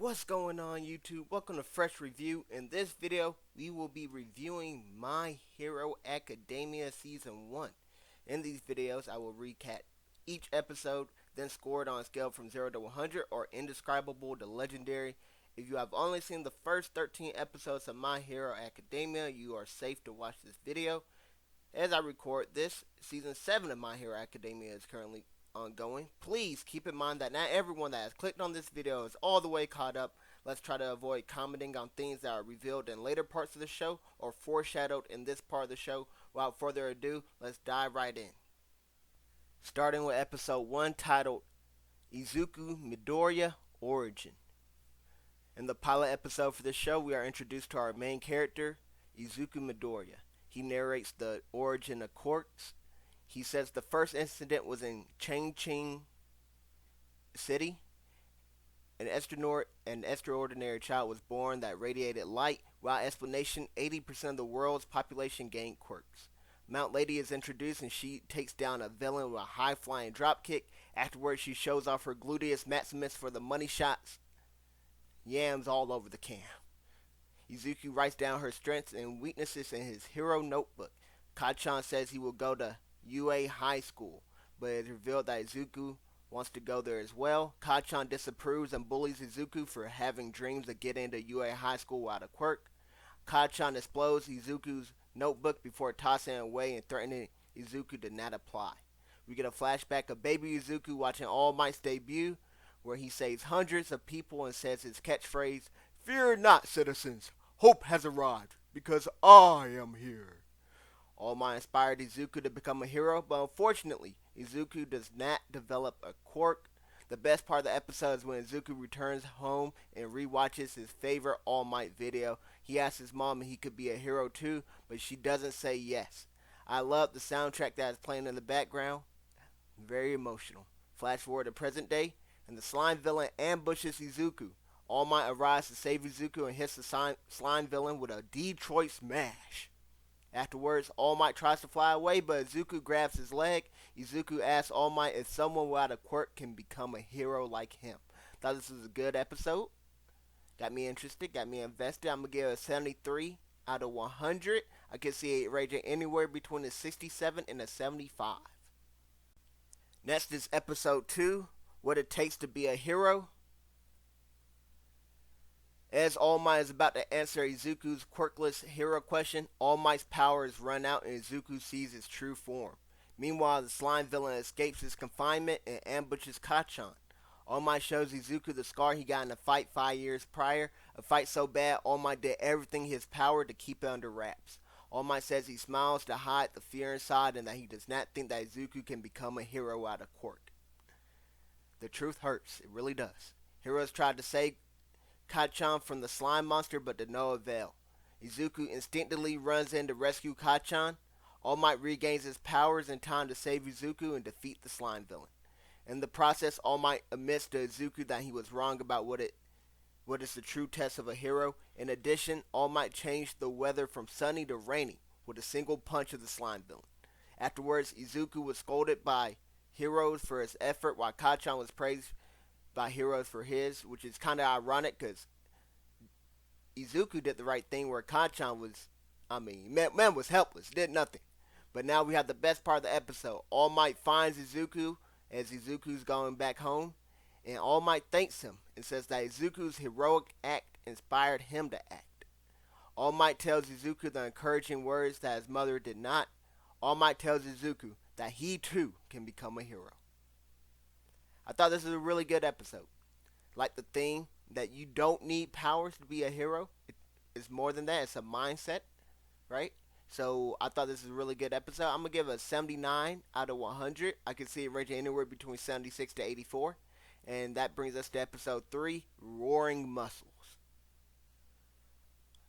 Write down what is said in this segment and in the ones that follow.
What's going on YouTube? Welcome to Fresh Review. In this video, we will be reviewing My Hero Academia Season 1. In these videos, I will recap each episode, then score it on a scale from 0 to 100 or Indescribable to Legendary. If you have only seen the first 13 episodes of My Hero Academia, you are safe to watch this video. As I record this, Season 7 of My Hero Academia is currently ongoing. Please keep in mind that not everyone that has clicked on this video is all the way caught up. Let's try to avoid commenting on things that are revealed in later parts of the show or foreshadowed in this part of the show. Without further ado, let's dive right in. Starting with episode 1 titled Izuku Midoriya Origin. In the pilot episode for this show, we are introduced to our main character, Izuku Midoriya. He narrates the origin of quirks. He says the first incident was in Changcheng City. An extraordinary child was born that radiated light. Without explanation, 80% of the world's population gained quirks. Mount Lady is introduced and she takes down a villain with a high-flying dropkick. Afterwards, she shows off her gluteus maximus for the money shots. Yams all over the camp. Izuku writes down her strengths and weaknesses in his hero notebook. Kachan says he will go to UA High School, but it is revealed that Izuku wants to go there as well. Kachan disapproves and bullies Izuku for having dreams of getting into UA High School without a quirk. Kachan explodes Izuku's notebook before tossing it away and threatening Izuku to not apply. We get a flashback of baby Izuku watching All Might's debut, where he saves hundreds of people and says his catchphrase, "Fear not, citizens, hope has arrived, because I am here." All Might inspired Izuku to become a hero, but unfortunately, Izuku does not develop a quirk. The best part of the episode is when Izuku returns home and rewatches his favorite All Might video. He asks his mom if he could be a hero too, but she doesn't say yes. I love the soundtrack that is playing in the background. Very emotional. Flash forward to present day, and the slime villain ambushes Izuku. All Might arrives to save Izuku and hits the slime villain with a Detroit smash. Afterwards, All Might tries to fly away, but Izuku grabs his leg. Izuku asks All Might if someone without a quirk can become a hero like him. Thought this was a good episode. Got me interested, got me invested. I'm going to give it a 73 out of 100. I can see it ranging anywhere between a 67 and a 75. Next is episode 2, What It Takes to Be a Hero. As All Might is about to answer Izuku's quirkless hero question, All Might's power is run out and Izuku sees his true form. Meanwhile, the slime villain escapes his confinement and ambushes Kachan. All Might shows Izuku the scar he got in a fight 5 years prior, a fight so bad All Might did everything in his power to keep it under wraps. All Might says he smiles to hide the fear inside and that he does not think that Izuku can become a hero out of quirk. The truth hurts, it really does. Heroes tried to save Kachan from the slime monster, but to no avail. Izuku instinctively runs in to rescue Kachan. All Might regains his powers in time to save Izuku and defeat the slime villain. In the process, All Might admits to Izuku that he was wrong about what is the true test of a hero. In addition, All Might changed the weather from sunny to rainy with a single punch of the slime villain. Afterwards, Izuku was scolded by heroes for his effort, while Kachan was praised by heroes for his, which is kind of ironic because Izuku did the right thing where Kachan was, man was helpless, did nothing. But now we have the best part of the episode. All Might finds Izuku as Izuku's going back home, and All Might thanks him and says that Izuku's heroic act inspired him to act. All Might tells Izuku the encouraging words that his mother did not. All Might tells Izuku that he too can become a hero. I thought this was a really good episode. Like the thing that you don't need powers to be a hero. It's more than that. It's a mindset, right? So I thought this was a really good episode. I'm going to give it a 79 out of 100. I can see it ranging anywhere between 76 to 84. And that brings us to episode 3, Roaring Muscles.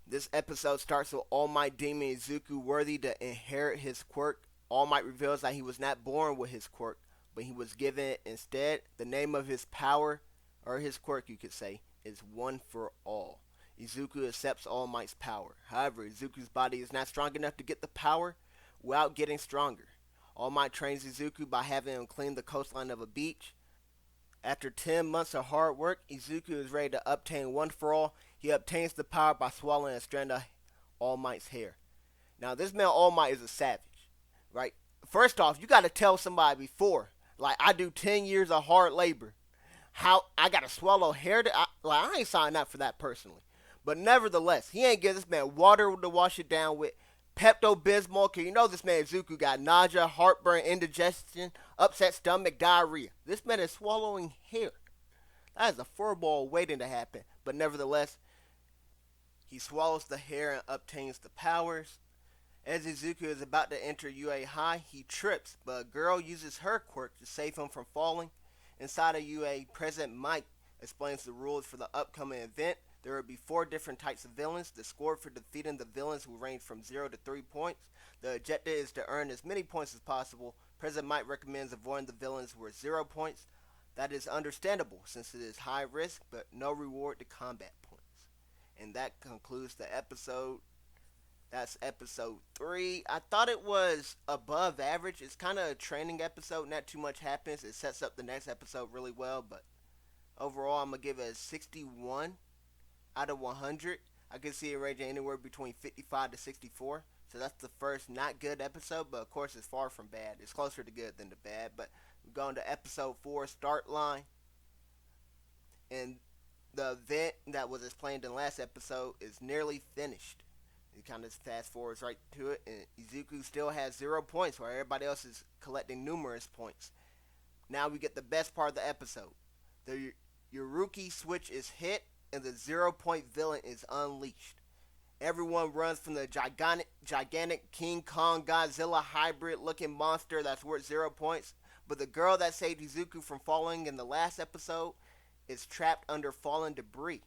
This episode starts with All Might deeming Izuku worthy to inherit his quirk. All Might reveals that he was not born with his quirk, but he was given it instead. The name of his power, or his quirk you could say, is One for All. Izuku accepts All Might's power. However, Izuku's body is not strong enough to get the power without getting stronger. All Might trains Izuku by having him clean the coastline of a beach. After 10 months of hard work, Izuku is ready to obtain one for all. He obtains the power by swallowing a strand of All Might's hair. Now, this man All Might is a savage, right? First off, you got to tell somebody before, like I do 10 years of hard labor, how I got to swallow hair. I ain't signing up for that personally. But nevertheless, he ain't give this man water to wash it down with. Pepto Bismol, cause you know this man Izuku got nausea, heartburn, indigestion, upset stomach, diarrhea. This man is swallowing hair. That is a furball waiting to happen. But nevertheless, he swallows the hair and obtains the powers. As Izuku is about to enter UA High, he trips, but a girl uses her quirk to save him from falling. Inside of UA, President Mike explains the rules for the upcoming event. There will be 4 different types of villains. The score for defeating the villains will range from 0 to 3 points. The objective is to earn as many points as possible. President Mike recommends avoiding the villains worth 0 points. That is understandable since it is high risk, but no reward to combat points. And that concludes the episode. That's episode 3. I thought it was above average. It's kind of a training episode. Not too much happens. It sets up the next episode really well. But overall, I'm going to give it a 61 out of 100. I can see it ranging anywhere between 55 to 64. So that's the first not good episode. But of course, it's far from bad. It's closer to good than to bad. But we're going to episode 4, Start Line. And the event that was explained in the last episode is nearly finished. He kind of fast forwards right to it, and Izuku still has 0 points, while everybody else is collecting numerous points. Now we get the best part of the episode. The Yuruki switch is hit, and the 0-point villain is unleashed. Everyone runs from the gigantic King Kong Godzilla hybrid-looking monster that's worth 0 points, but the girl that saved Izuku from falling in the last episode is trapped under fallen debris.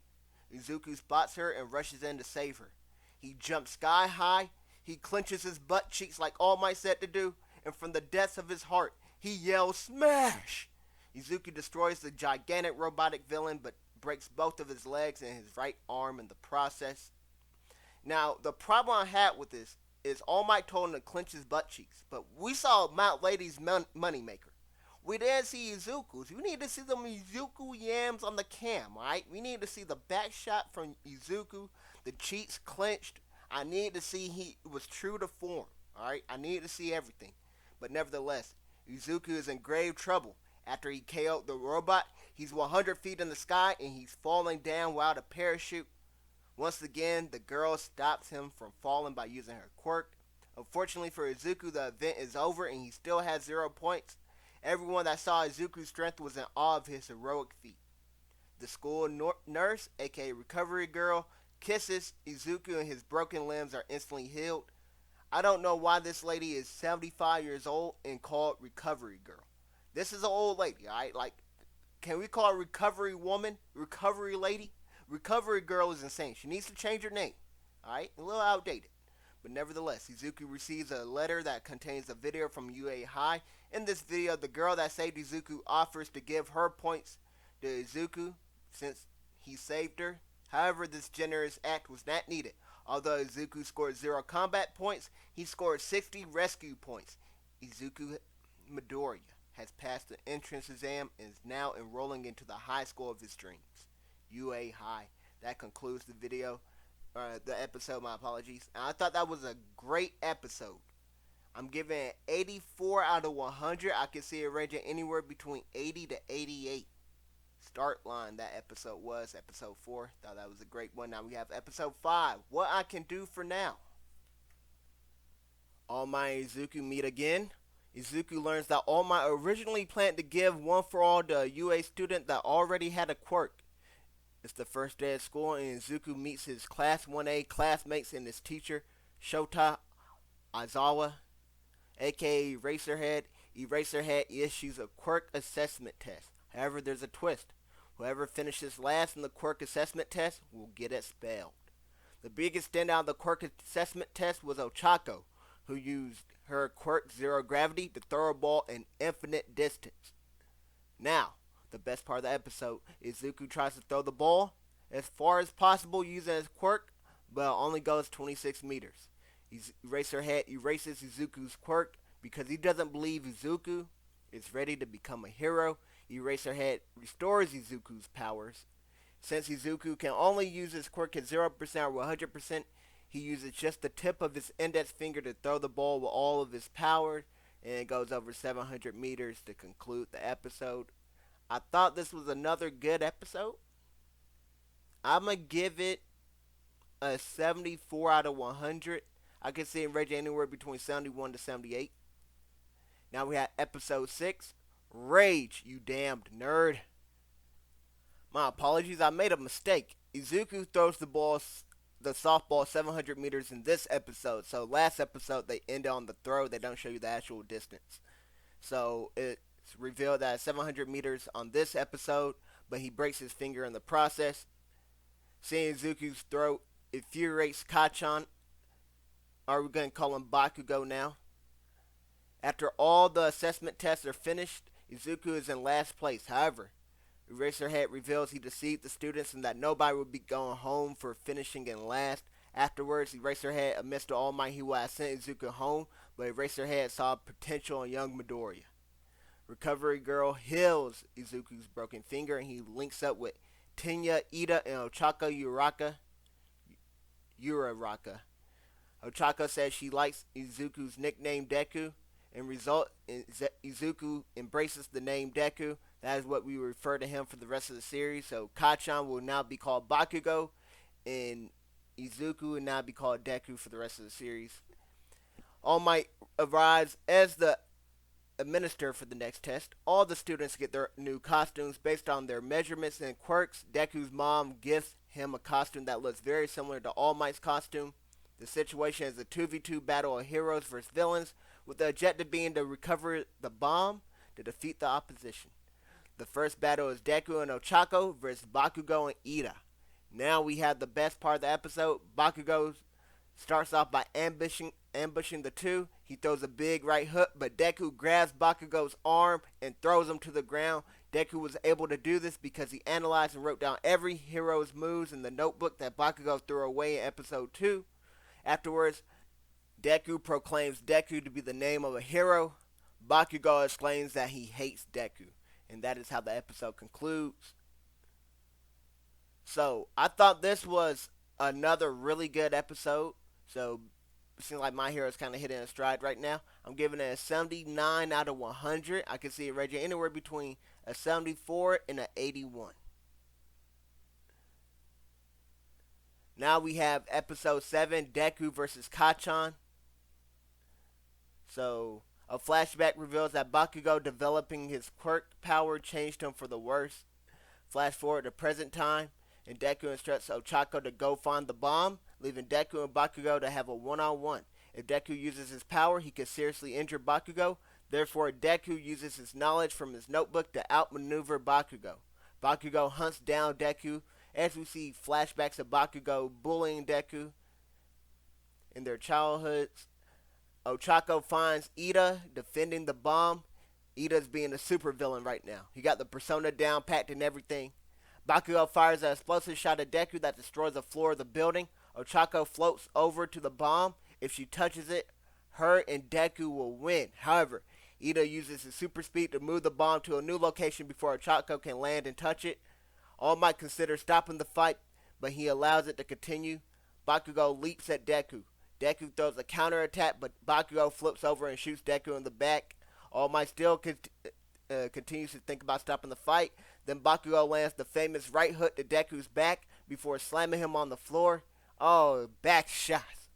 Izuku spots her and rushes in to save her. He jumps sky high, he clenches his butt cheeks like All Might said to do, and from the depths of his heart, he yells, "Smash!" Izuku destroys the gigantic robotic villain, but breaks both of his legs and his right arm in the process. Now, the problem I had with this is All Might told him to clench his butt cheeks, but we saw Mount Lady's moneymaker. We didn't see Izuku's. We need to see them Izuku yams on the cam, alright? We need to see the back shot from Izuku, the cheeks clenched. I need to see he was true to form, alright? I need to see everything. But nevertheless, Izuku is in grave trouble. After he KO'd the robot, he's 100 feet in the sky and he's falling down without a parachute. Once again, the girl stops him from falling by using her quirk. Unfortunately for Izuku, the event is over and he still has 0 points. Everyone that saw Izuku's strength was in awe of his heroic feat. The school nurse, aka Recovery Girl, kisses Izuku and his broken limbs are instantly healed. I don't know why this lady is 75 years old and called Recovery Girl. This is an old lady, alright? Like, can we call her Recovery Woman? Recovery Lady? Recovery Girl is insane. She needs to change her name, alright? A little outdated. But nevertheless, Izuku receives a letter that contains a video from UA High. In this video, the girl that saved Izuku offers to give her points to Izuku since he saved her. However, this generous act was not needed. Although Izuku scored 0 combat points, he scored 60 rescue points. Izuku Midoriya has passed the entrance exam and is now enrolling into the high school of his dreams, UA High. That concludes the video. The episode, my apologies. And I thought that was a great episode. I'm giving it 84 out of 100. I can see it ranging anywhere between 80 to 88. Start line that episode was, episode 4. Thought that was a great one. Now we have episode 5. What I can do for now. All Might and Izuku meet again. Izuku learns that All Might originally planned to give one for all to a UA student that already had a quirk. It's the first day of school and Izuku meets his Class 1A classmates and his teacher, Shota Aizawa, aka Eraserhead. Eraserhead issues a quirk assessment test. However, there's a twist. Whoever finishes last in the quirk assessment test will get expelled. The biggest standout of the quirk assessment test was Ochako, who used her quirk Zero Gravity to throw a ball an infinite distance. Now, the best part of the episode, Izuku tries to throw the ball as far as possible using his quirk, but it only goes 26 meters. Eraserhead erases Izuku's quirk because he doesn't believe Izuku is ready to become a hero. Eraserhead restores Izuku's powers. Since Izuku can only use his quirk at 0% or 100%, he uses just the tip of his index finger to throw the ball with all of his power, and it goes over 700 meters to conclude the episode. I thought this was another good episode. I'm going to give it a 74 out of 100. I can see it rated anywhere between 71 to 78. Now we have episode 6, Rage, you damned nerd. My apologies, I made a mistake. Izuku throws the softball 700 meters in this episode. So last episode they end on the throw. They don't show you the actual distance. So it's revealed that 700 meters on this episode, but he breaks his finger in the process. Seeing Izuku's throw infuriates Kacchan. Are we going to call him Bakugo now? After all the assessment tests are finished, Izuku is in last place. However, Eraserhead reveals he deceived the students and that nobody will be going home for finishing in last. Afterwards, Eraserhead admits to All Might he would have sent Izuku home, but Eraserhead saw potential in young Midoriya. Recovery Girl heals Izuku's broken finger and he links up with Tenya, Ida, and Ochako Uraraka. Ochako says she likes Izuku's nickname Deku, and result Izuku embraces the name Deku. That is what we refer to him for the rest of the series. So Kacchan will now be called Bakugo, and Izuku will now be called Deku for the rest of the series. All Might arrives as the administrator for the next test. All the students get their new costumes based on their measurements and quirks. Deku's mom gifts him a costume that looks very similar to All Might's costume. The situation is a 2v2 battle of heroes versus villains, with the objective being to recover the bomb to defeat the opposition. The first battle is Deku and Ochako versus Bakugo and Ida. Now we have the best part of the episode. Bakugo starts off by ambushing the two. He throws a big right hook, but Deku grabs Bakugo's arm and throws him to the ground. Deku was able to do this because he analyzed and wrote down every hero's moves in the notebook that Bakugo threw away in episode 2. Afterwards, Deku proclaims Deku to be the name of a hero. Bakugo exclaims that he hates Deku. And that is how the episode concludes. So, I thought this was another really good episode. So, it seems like My Hero is kind of hitting a stride right now. I'm giving it a 79 out of 100. I can see it rated anywhere between a 74 and an 81. Now we have episode 7, Deku versus Kacchan. So, a flashback reveals that Bakugo developing his quirk power changed him for the worse. Flash forward to present time, and Deku instructs Ochako to go find the bomb, leaving Deku and Bakugo to have a one-on-one. If Deku uses his power, he could seriously injure Bakugo. Therefore, Deku uses his knowledge from his notebook to outmaneuver Bakugo. Bakugo hunts down Deku, as we see flashbacks of Bakugo bullying Deku in their childhoods. Ochako finds Ida defending the bomb. Ida's being a supervillain right now. He got the persona down packed and everything. Bakugo fires an explosive shot at Deku that destroys the floor of the building. Ochako floats over to the bomb. If she touches it, her and Deku will win. However, Ida uses his super speed to move the bomb to a new location before Ochako can land and touch it. All Might consider stopping the fight, but he allows it to continue. Bakugo leaps at Deku. Deku throws a counterattack, but Bakugo flips over and shoots Deku in the back. All Might still continues to think about stopping the fight. Then Bakugo lands the famous right hook to Deku's back before slamming him on the floor. Oh, back shots.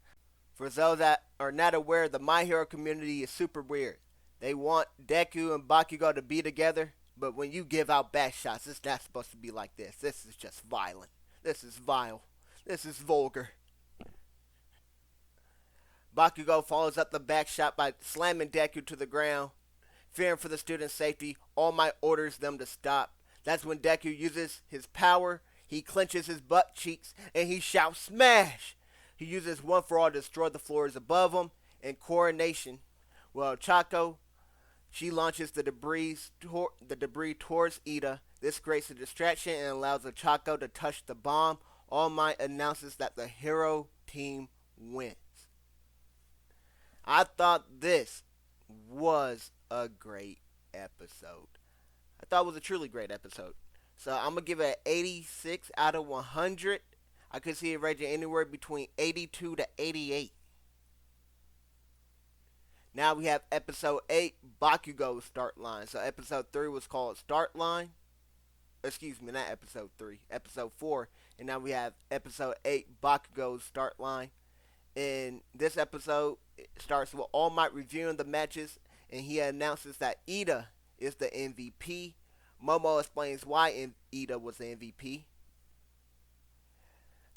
For those that are not aware, the My Hero community is super weird. They want Deku and Bakugo to be together, but when you give out back shots, it's not supposed to be like this. This is just violent. This is vile. This is vulgar. Bakugo follows up the back shot by slamming Deku to the ground. Fearing for the students' safety, All Might orders them to stop. That's when Deku uses his power. He clenches his butt cheeks and he shouts, "Smash!" He uses One for All to destroy the floors above him. In coronation, well, Ochako, she launches the debris towards Ida. This creates a distraction and allows Ochako to touch the bomb. All Might announces that the hero team wins. I thought this was a great episode. I thought it was a truly great episode. So I'm gonna give it an 86 out of 100. I could see it ranging anywhere between 82 to 88. Now we have episode 8, Bakugo's Start Line. So episode 3 was called Start Line. Excuse me, not episode 3, episode 4. And now we have episode 8, Bakugo's Start Line. In this episode, it starts with All Might reviewing the matches, and he announces that Ida is the MVP. Momo explains why Ida was the MVP.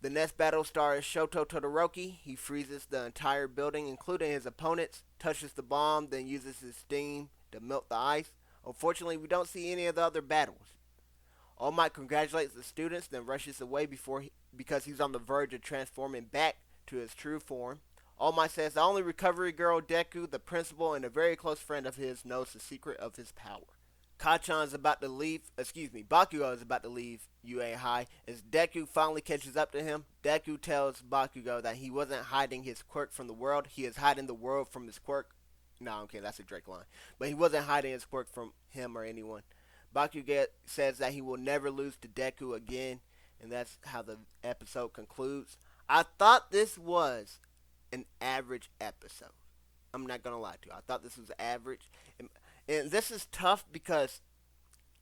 The next battle stars Shoto Todoroki. He freezes the entire building, including his opponents, touches the bomb, then uses his steam to melt the ice. Unfortunately, we don't see any of the other battles. All Might congratulates the students, then rushes away because he's on the verge of transforming back to his true form. All Might says the only recovery girl, Deku, the principal, and a very close friend of his, knows the secret of his power. Bakugo is about to leave UA High as Deku finally catches up to him. Deku tells Bakugo that he wasn't hiding his quirk from the world, he is hiding the world from his quirk. No, okay, that's a Drake line. But he wasn't hiding his quirk from him or anyone. Bakugo says that he will never lose to Deku again, and that's how the episode concludes. I thought this was an average episode. I'm not going to lie to you. I thought this was average. And this is tough because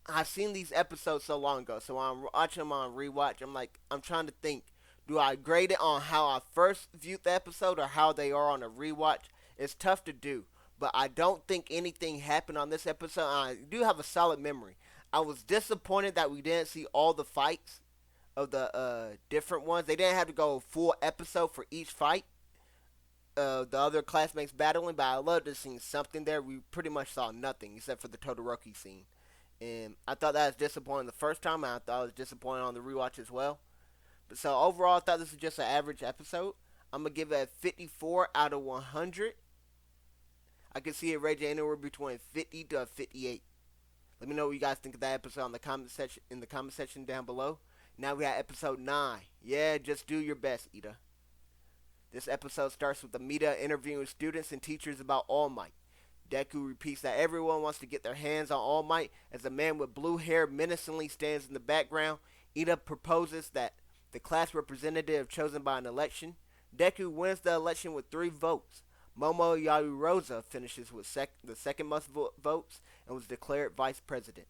I've seen these episodes so long ago. So when I'm watching them on Rewatch, I'm trying to think, do I grade it on how I first viewed the episode or how they are on a rewatch? It's tough to do. But I don't think anything happened on this episode. I do have a solid memory. I was disappointed that we didn't see all the fights of the different ones. They didn't have to go a full episode for each fight. The other classmates battling, but I loved to see something there. We pretty much saw nothing except for the Todoroki scene. And I thought that was disappointing the first time, and I thought it was disappointing on the rewatch as well. But so overall, I thought this was just an average episode. I'm going to give it a 54 out of 100. I can see it ranging anywhere between 50 to 58. Let me know what you guys think of that episode in the comment section down below. Now we have episode 9. Yeah, just do your best, Ida. This episode starts with Amida interviewing students and teachers about All Might. Deku repeats that everyone wants to get their hands on All Might as a man with blue hair menacingly stands in the background. Ida proposes that the class representative chosen by an election. Deku wins the election with 3 votes. Momo Yaoyoroza finishes with the second most votes and was declared vice president.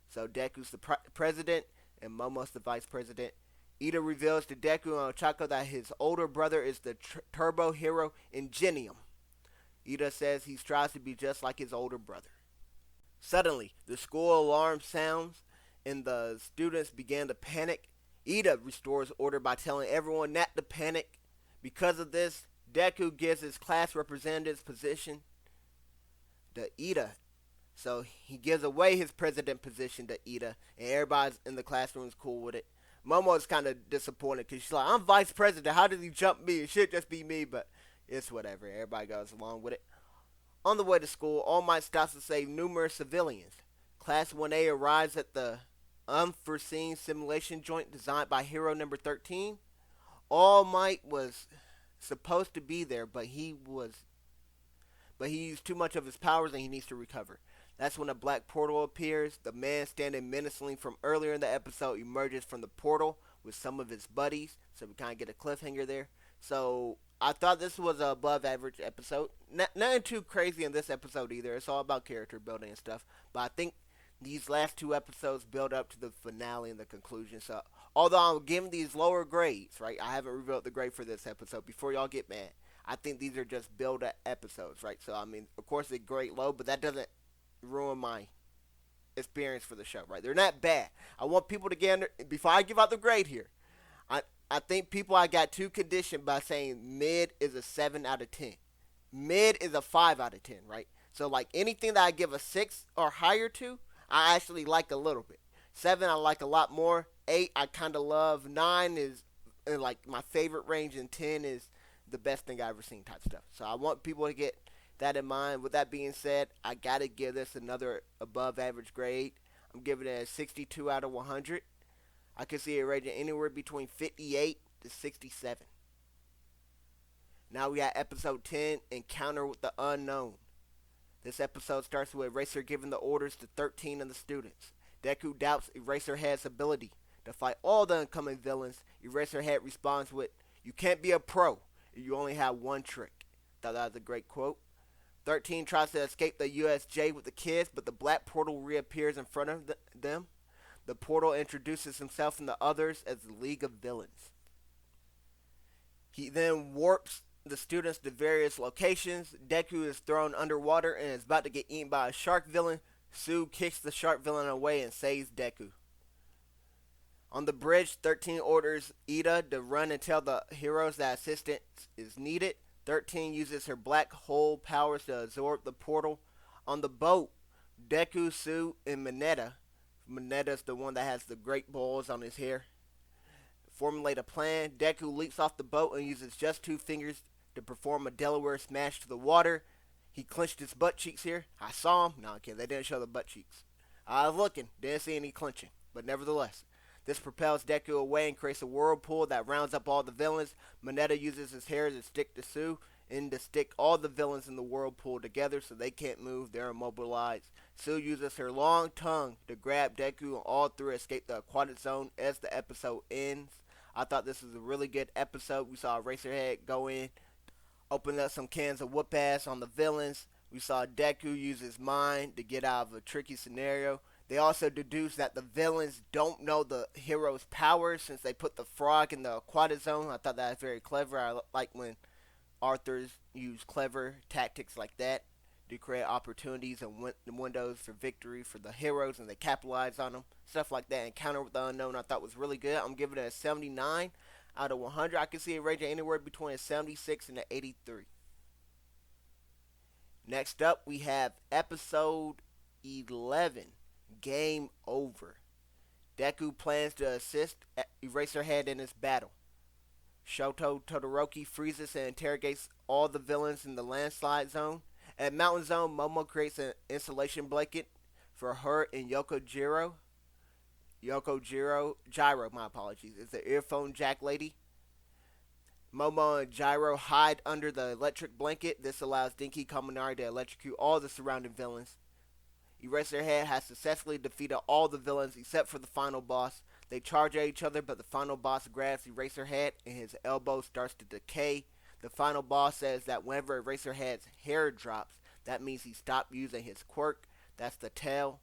So Deku's the president and Momo's the vice president. Ida reveals to Deku and Ochako that his older brother is the turbo hero Ingenium. Ida says he strives to be just like his older brother. Suddenly, the school alarm sounds and the students begin to panic. Ida restores order by telling everyone not to panic. Because of this, Deku gives his class representative's position to Ida. So he gives away his president position to Ida, and everybody in the classroom is cool with it. Momo is kind of disappointed because she's like, I'm vice president. How did he jump me? It should just be me, but it's whatever. Everybody goes along with it. On the way to school, All Might stops to save numerous civilians. Class 1A arrives at the unforeseen simulation joint designed by Hero Number 13. All Might was supposed to be there, but he used too much of his powers and he needs to recover. That's when a black portal appears. The man standing menacingly from earlier in the episode emerges from the portal with some of his buddies. So we kind of get a cliffhanger there. So I thought this was an above average episode. Nothing too crazy in this episode either. It's all about character building and stuff. But I think these last 2 episodes build up to the finale and the conclusion. So although I'm giving these lower grades, right? I haven't revealed the grade for this episode before y'all get mad. I think these are just build up episodes, right? So I mean, of course they grade low, but that doesn't ruin my experience for the show, right? They're not bad. I want people to get under, before I give out the grade here. I think I got too conditioned by saying mid is a 7 out of 10. Mid is a 5 out of 10, right? So like anything that I give a 6 or higher to, I actually like a little bit. 7 I like a lot more. 8 I kind of love. 9 is like my favorite range, and 10 is the best thing I've ever seen type stuff. So I want people to get that in mind. With that being said, I gotta give this another above average grade. I'm giving it a 62 out of 100. I can see it rating anywhere between 58 to 67. Now we got episode 10, Encounter with the Unknown. This episode starts with Eraser giving the orders to 13 of the students. Deku doubts Eraserhead's ability to fight all the incoming villains. Eraserhead responds with, "You can't be a pro if you only have one trick." Thought that was a great quote. 13 tries to escape the USJ with the kids, but the black portal reappears in front of them. The portal introduces himself and the others as the League of Villains. He then warps the students to various locations. Deku is thrown underwater and is about to get eaten by a shark villain. Sue kicks the shark villain away and saves Deku. On the bridge, 13 orders Ida to run and tell the heroes that assistance is needed. 13 uses her black hole powers to absorb the portal. On the boat, Deku, Sue, and Mineta's the one that has the great balls on his hair, formulate a plan. Deku leaps off the boat and uses just 2 fingers to perform a Delaware smash to the water. He clenched his butt cheeks here. I saw him. No, okay, they didn't show the butt cheeks. I was looking, didn't see any clenching, but nevertheless. This propels Deku away and creates a whirlpool that rounds up all the villains. Mineta uses his hair to stick to Sue and to stick all the villains in the whirlpool together so they can't move, they're immobilized. Sue uses her long tongue to grab Deku and all 3 escape the aquatic zone as the episode ends. I thought this was a really good episode. We saw Eraserhead go in, open up some cans of whoop ass on the villains. We saw Deku use his mind to get out of a tricky scenario. They also deduce that the villains don't know the hero's powers since they put the frog in the aquatic zone. I thought that was very clever. I like when authors use clever tactics like that to create opportunities and windows for victory for the heroes, and they capitalize on them. Stuff like that. Encounter with the Unknown I thought was really good. I'm giving it a 79 out of 100. I can see it ranging anywhere between a 76 and an 83. Next up, we have episode 11. Game Over. Deku plans to assist Eraserhead in his battle. Shoto Todoroki freezes and interrogates all the villains in the landslide zone. At Mountain Zone, Momo creates an insulation blanket for her and Gyro, my apologies, is the earphone jack lady. Momo and Gyro hide under the electric blanket. This allows Dinky Kaminari to electrocute all the surrounding villains. Eraserhead has successfully defeated all the villains except for the final boss. They charge at each other, but the final boss grabs Eraserhead and his elbow starts to decay. The final boss says that whenever Eraserhead's hair drops, that means he stopped using his quirk. That's the tail.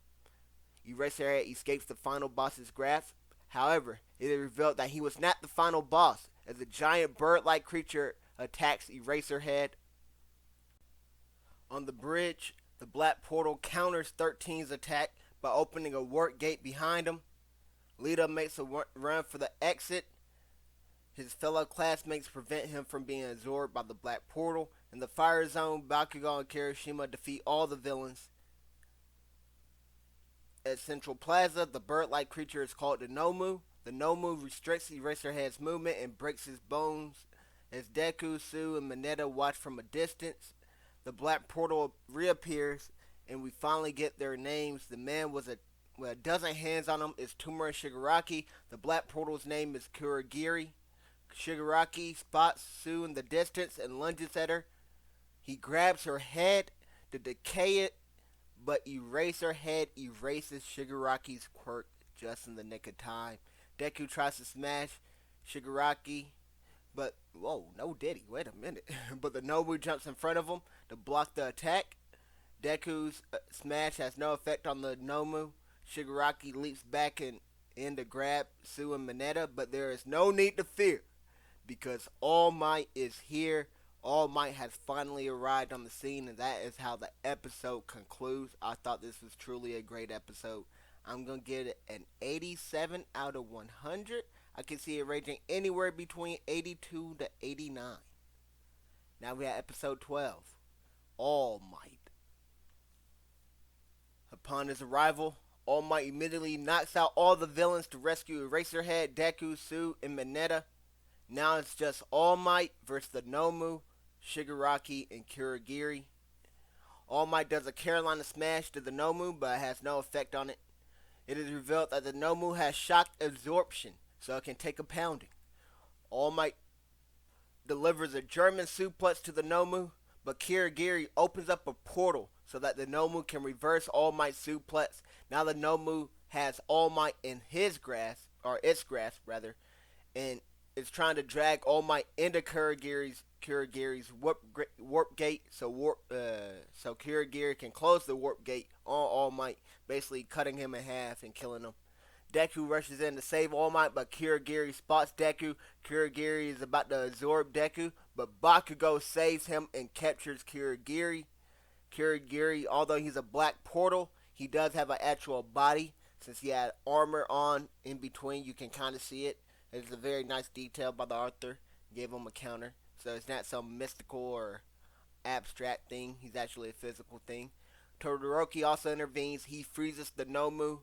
Eraserhead escapes the final boss's grasp. However, it is revealed that he was not the final boss, as a giant bird-like creature attacks Eraserhead. On the bridge, the black portal counters 13's attack by opening a warp gate behind him. Lita makes a run for the exit. His fellow classmates prevent him from being absorbed by the black portal. In the fire zone, Bakugan and Kirishima defeat all the villains. At Central Plaza, the bird-like creature is called the Nomu. The Nomu restricts Eraserhead's movement and breaks his bones. As Deku, Sue, and Mineta watch from a distance, the black portal reappears, and we finally get their names. The man with a dozen hands on him is Tumor Shigaraki. The black portal's name is Kurogiri. Shigaraki spots Sue in the distance and lunges at her. He grabs her head to decay it, but Eraserhead erases Shigaraki's quirk just in the nick of time. Deku tries to smash Shigaraki, but whoa, no diddy, wait a minute. But the Nobu jumps in front of him to block the attack. Deku's smash has no effect on the Nomu. Shigaraki leaps back in to grab Sue and Mineta, but there is no need to fear, because All Might is here. All Might has finally arrived on the scene, and that is how the episode concludes. I thought this was truly a great episode. I'm going to give it an 87 out of 100. I can see it ranging anywhere between 82 to 89. Now we have episode 12, All Might. Upon his arrival, All Might immediately knocks out all the villains to rescue Eraserhead, Deku, Sue, and Mineta. Now it's just All Might versus the Nomu, Shigaraki, and Kurogiri. All Might does a Carolina Smash to the Nomu, but it has no effect on it. It is revealed that the Nomu has shock absorption, so it can take a pounding. All Might delivers a German suplex to the Nomu, but Kurogiri opens up a portal so that the Nomu can reverse All Might suplex. Now the Nomu has All Might in his grasp, or its grasp rather, and is trying to drag All Might into Kurogiri's warp gate, so Kurogiri can close the warp gate on All Might, basically cutting him in half and killing him. Deku rushes in to save All Might, but Kurogiri spots Deku. Kurogiri is about to absorb Deku, but Bakugo saves him and captures Kurogiri. Kurogiri, although he's a black portal, he does have an actual body. Since he had armor on in between, you can kind of see it. It's a very nice detail by the author. Gave him a counter. So it's not some mystical or abstract thing. He's actually a physical thing. Todoroki also intervenes. He freezes the Nomu.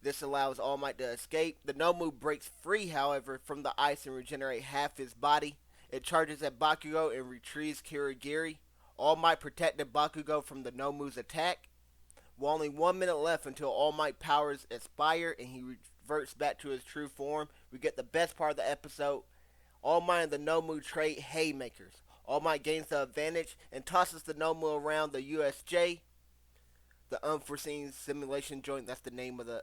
This allows All Might to escape. The Nomu breaks free, however, from the ice and regenerates half his body. It charges at Bakugo and retrieves Kurogiri. All Might protected Bakugo from the Nomu's attack. With only 1 minute left until All Might powers expire and he reverts back to his true form, we get the best part of the episode. All Might and the Nomu trade haymakers. All Might gains the advantage and tosses the Nomu around the USJ, the unforeseen simulation joint. That's the name of the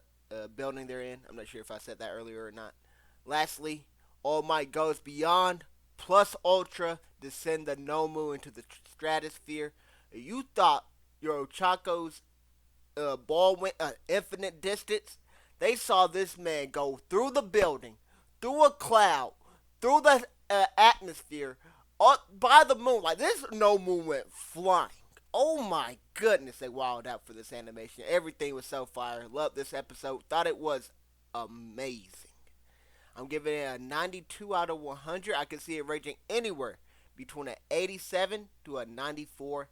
building they're in. I'm not sure if I said that earlier or not. Lastly, All Might goes beyond plus ultra to send the Nomu into the stratosphere. You thought your Ochako's ball went an infinite distance? They saw this man go through the building, through a cloud, through the atmosphere, up by the moon. Like, this Nomu went flying. Oh my goodness, they wilded out for this animation. Everything was so fire. Loved this episode. Thought it was amazing. I'm giving it a 92 out of 100. I can see it ranging anywhere between an 87 to a 94.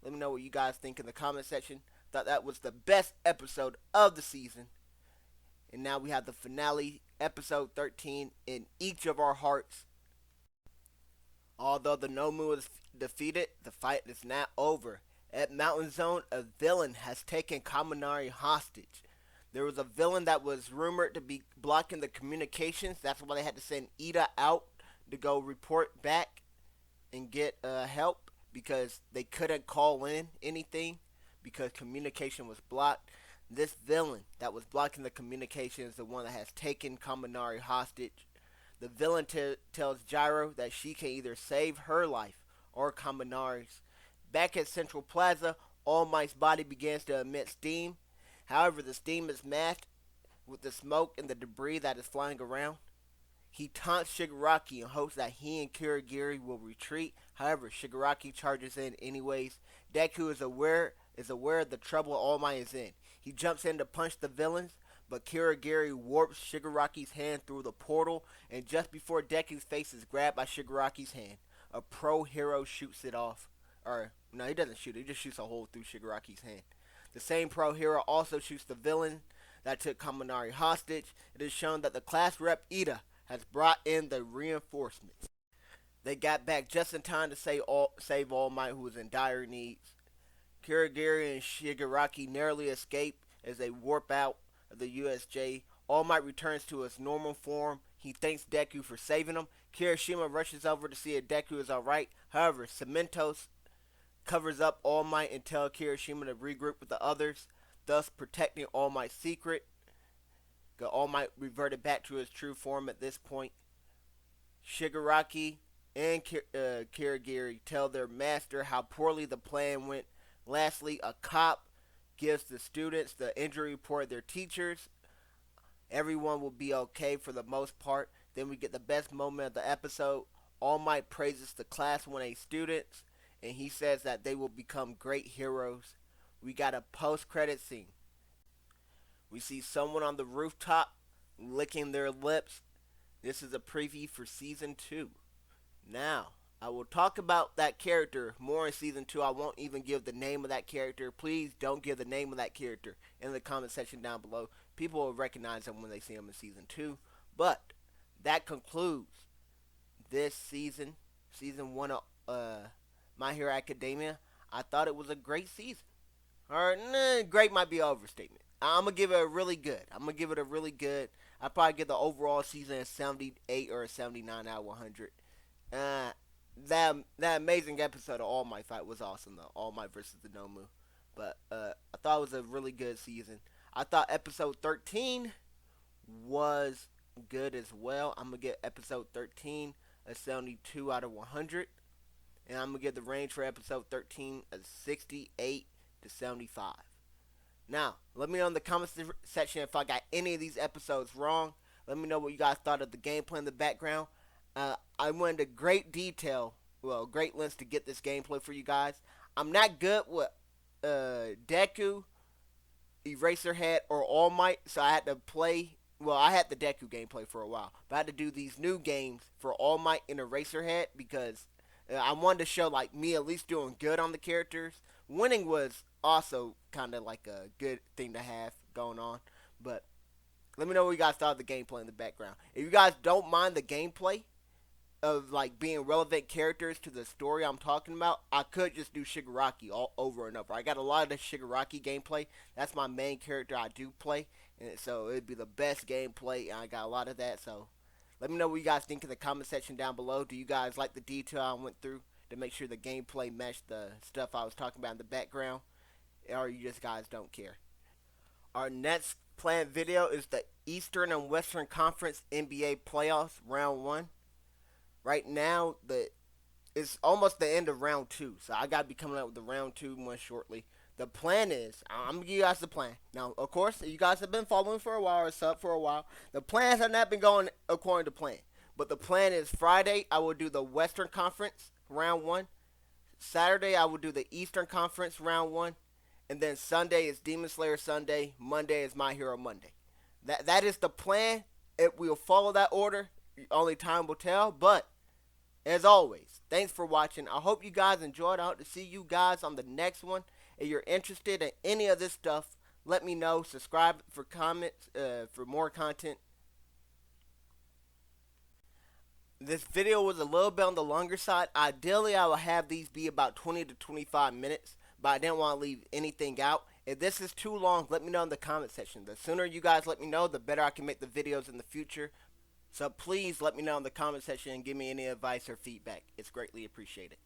Let me know what you guys think in the comment section. Thought that was the best episode of the season. And now we have the finale, episode 13, in each of our hearts. Although the Nomu is defeated, the fight is not over. At Mountain Zone, a villain has taken Kaminari hostage. There was a villain that was rumored to be blocking the communications. That's why they had to send Ida out to go report back and get help, because they couldn't call in anything because communication was blocked. This villain that was blocking the communication is the one that has taken Kaminari hostage. The villain tells Gyro that she can either save her life or Kaminari's. Back at Central Plaza, All Might's body begins to emit steam. However, the steam is masked with the smoke and the debris that is flying around. He taunts Shigaraki in hopes that he and Kurogiri will retreat. However, Shigaraki charges in anyways. Deku is aware of the trouble All Might is in. He jumps in to punch the villains, but Kurogiri warps Shigaraki's hand through the portal, and just before Deku's face is grabbed by Shigaraki's hand, a pro hero shoots it off. Or, no, he doesn't shoot it, he just shoots a hole through Shigaraki's hand. The same pro hero also shoots the villain that took Kaminari hostage. It is shown that the class rep Ida has brought in the reinforcements. They got back just in time to save All Might, who was in dire needs. Kurogiri and Shigaraki narrowly escape as they warp out of the USJ. All Might returns to his normal form. He thanks Deku for saving him. Kirishima rushes over to see if Deku is alright. However, Cementos covers up All Might and tells Kirishima to regroup with the others, thus protecting All Might's secret. All Might reverted back to his true form at this point. Shigaraki and Kurogiri tell their master how poorly the plan went. Lastly, a cop gives the students the injury report of their teachers. Everyone will be okay for the most part. Then we get the best moment of the episode. All Might praises the Class 1A students, and he says that they will become great heroes. We got a post-credit scene. We see someone on the rooftop licking their lips. This is a preview for Season 2. Now, I will talk about that character more in Season 2. I won't even give the name of that character. Please don't give the name of that character in the comment section down below. People will recognize him when they see him in Season 2. But that concludes this season, Season 1 of My Hero Academia. I thought it was a great season. Or, great might be an overstatement. I'm going to give it a really good. I'd probably give the overall season a 78 or a 79 out of 100. that amazing episode of All Might fight was awesome though. All Might versus the Nomu, but I thought it was a really good season. I thought episode 13 was good as well. I'm gonna get episode 13 a 72 out of 100, and I'm gonna give the range for episode 13 a 68 to 75. Now, let me know in the comments section if I got any of these episodes wrong. Let me know what you guys thought of the gameplay in the background. I went into great detail, well, great lengths to get this gameplay for you guys. I'm not good with Deku, Eraserhead, or All Might, so I had to play. Well, I had the Deku gameplay for a while, but I had to do these new games for All Might and Eraserhead because I wanted to show like me at least doing good on the characters. Winning was also kind of like a good thing to have going on, but let me know what you guys thought of the gameplay in the background. If you guys don't mind the gameplay of like being relevant characters to the story I'm talking about, I could just do Shigaraki all over and over. I got a lot of the Shigaraki gameplay. That's my main character I do play, and so it'd be the best gameplay. And I got a lot of that. So let me know what you guys think in the comment section down below. Do you guys like the detail I went through to make sure the gameplay matched the stuff I was talking about in the background, or you just guys don't care? Our next planned video is the Eastern and Western Conference NBA playoffs round 1. Right now, it's almost the end of round 2, so I gotta be coming out with the round 2 one shortly. The plan is, I'm gonna give you guys the plan. Now, of course, you guys have been following for a while or sub for a while. The plans have not been going according to plan, but the plan is Friday I will do the Western Conference round 1. Saturday I will do the Eastern Conference round 1, and then Sunday is Demon Slayer Sunday. Monday is My Hero Monday. That is the plan. It will follow that order. Only time will tell, but as always, thanks for watching. I hope you guys enjoyed. I hope to see you guys on the next one. If you're interested in any of this stuff, let me know. Subscribe for comments, for more content. This video was a little bit on the longer side. Ideally, I will have these be about 20 to 25 minutes, but I didn't want to leave anything out. If this is too long, let me know in the comment section. The sooner you guys let me know, the better I can make the videos in the future. So please let me know in the comment section and give me any advice or feedback. It's greatly appreciated.